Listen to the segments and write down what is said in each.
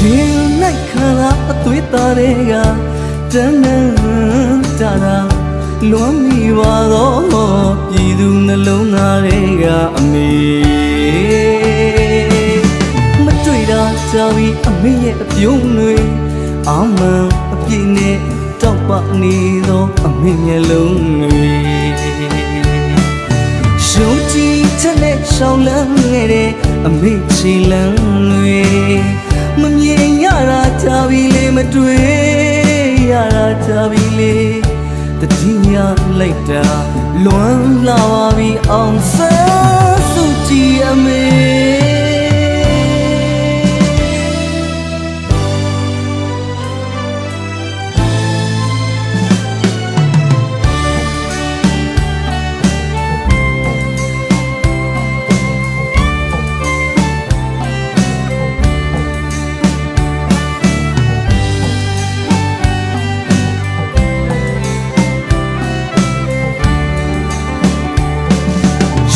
ရှင်လိုက်ခါလာအသွေးသားတွေကတန်းတန်းတာတာလွမ်းမိပါတော့ပြည်သူနှလုံးသားတွေကအမေမတွေ့တာကြာပြီအမေရဲ့အပြုံးတွေအာမန်အပြည့်နဲ့တောက်ပနေသောအမေမျက်လုံးတွေရှုံးကြည့်ချက်နဲ့ရှောင်းလန်းခဲ့တဲ့အမေချီလန်းတွေမမြင်ရတာကြာပြီလေမတွေ့ရတာကြာပြီလေတတိယလိုက်တာလွမ်းလာပါပြီအောင်ဆန်းစုကြည်အမေ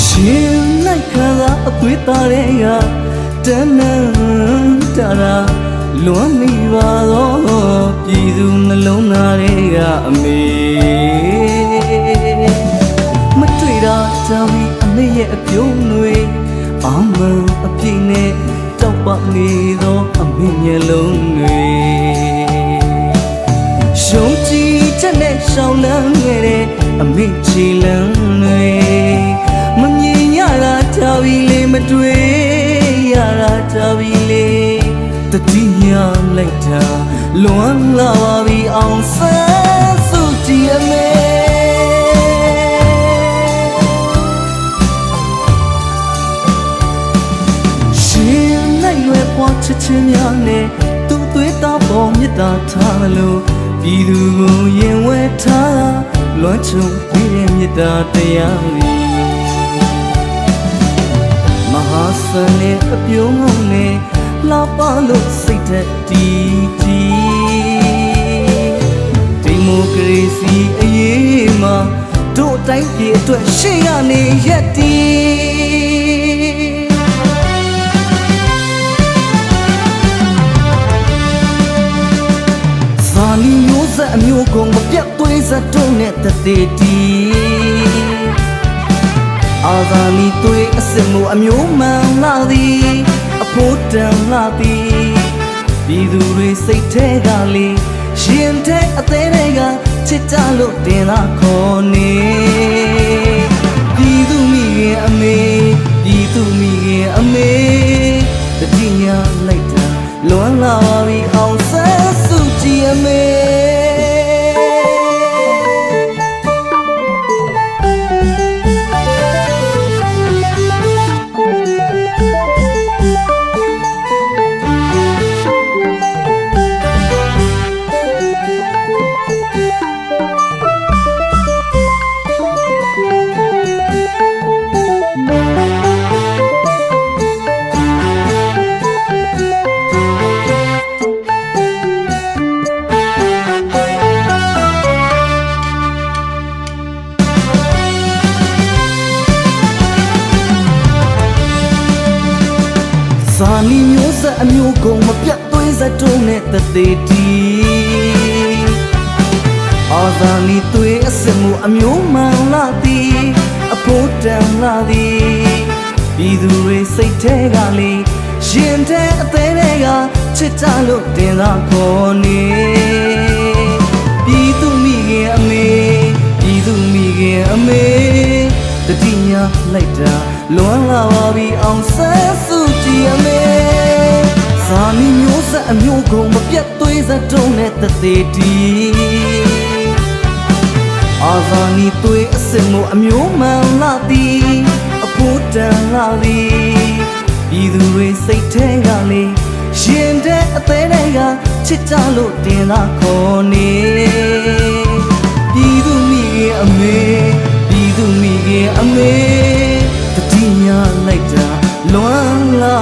ရှင်လိုက်ခါသာအသွေးသားတွေကတန်းတန်းတာတာလွမ်းမိပါတော့ပြည်သူနှလုံးသားတွေကအမေမတွေ့တာကြာပြီအမေရဲ့အပြုံးတွေအာမန်အပြည့်နဲ့တောက်ပနေသောအမေမျက်လုံးတွေရှုံးကြည့်ချက်နဲ့ရှောင်းလန်းခဲ့တဲ့အမေချီလန်းတွေမမြင်ရတာကြာပြီလေမတွေ့ရတာကြာပြီလေတတိယလိုက်တာလွမ်းလာပါပြီအောင်ဆန်းစုကြည်အမေရှင်လိုက်ရွယ်ပွားချစ်ချင်းများနဲ့သူ့သွေးသားပေါ်မြတ်တာထားလို့ပြည်သူကိုရင်ဝဲထားလွမ်းချုံပြီးတဲ့မြတ်တာတရားတွေမဟာစနေအပြုံးနဲ့လာပါလို့စိတ်သက်တီတီဒီမိုကရေစီအရေးမှာတို့အတိုင်းပြည်အတွက်ရှေ့ကနေရက်တီဇာလီမျိုးဆက်အမျိုးကုန်မပြတ်သွေးစက်တုံးနဲ့တသေးတီအာဇာနည်သွေးအစစ်မှုအမျိုးမှန်လာသည်အဖို့တန်လာသည်ပြည်သူတွေစိတ်ထဲကလေရှင်တဲ့အသေးတွေကချစ်ကြလို့တင်လာခေါ်နေပြည်သူမိခင်အမေပြည်သူမိခင်အမေတတိယလိုက်တာလွမ်းလာပါပြီအောင်ဆန်းစုကြည်အမေဇာလီမျိုးဆက်အမျိုးကုန်မပြတ်သွေးစက်တုံးနဲ့တသေးတီအာဇာနည်သွေးအစစ်မှုအမျိုးမှန်လာသည်အဖို့တန်လာသည်ပြည်သူတွေစိတ်ထဲကလေရှင်တဲ့အသေးတွေကချစ်ကြလို့တင်လာခေါ်နေပြည်သူမိခင်အမေပြည်သူမိခင်အမေတတိယလိုက်တာလွမ်းလာပါပြီအောင်ဆန်းစုကြည်အမေဇာလီမျိုးဆက်အမျိုးကုန်မပြတ်သွေးစက်တုံးနဲ့တသေးတီအာဇာနည်သွေးအစစ်မှုအမျိုးမှန်လာသည်အဖို့တန်လာသည်ပြည်သူတွေစိတ်ထဲကလေရှင်တဲ့အသေးတွေကချစ်ကြလို့တင်လာခေါ်နေပြည်သူမိခင်အမေပြည်သူမိခင်အမေတတိယလိုက်တာလွမ်းလာ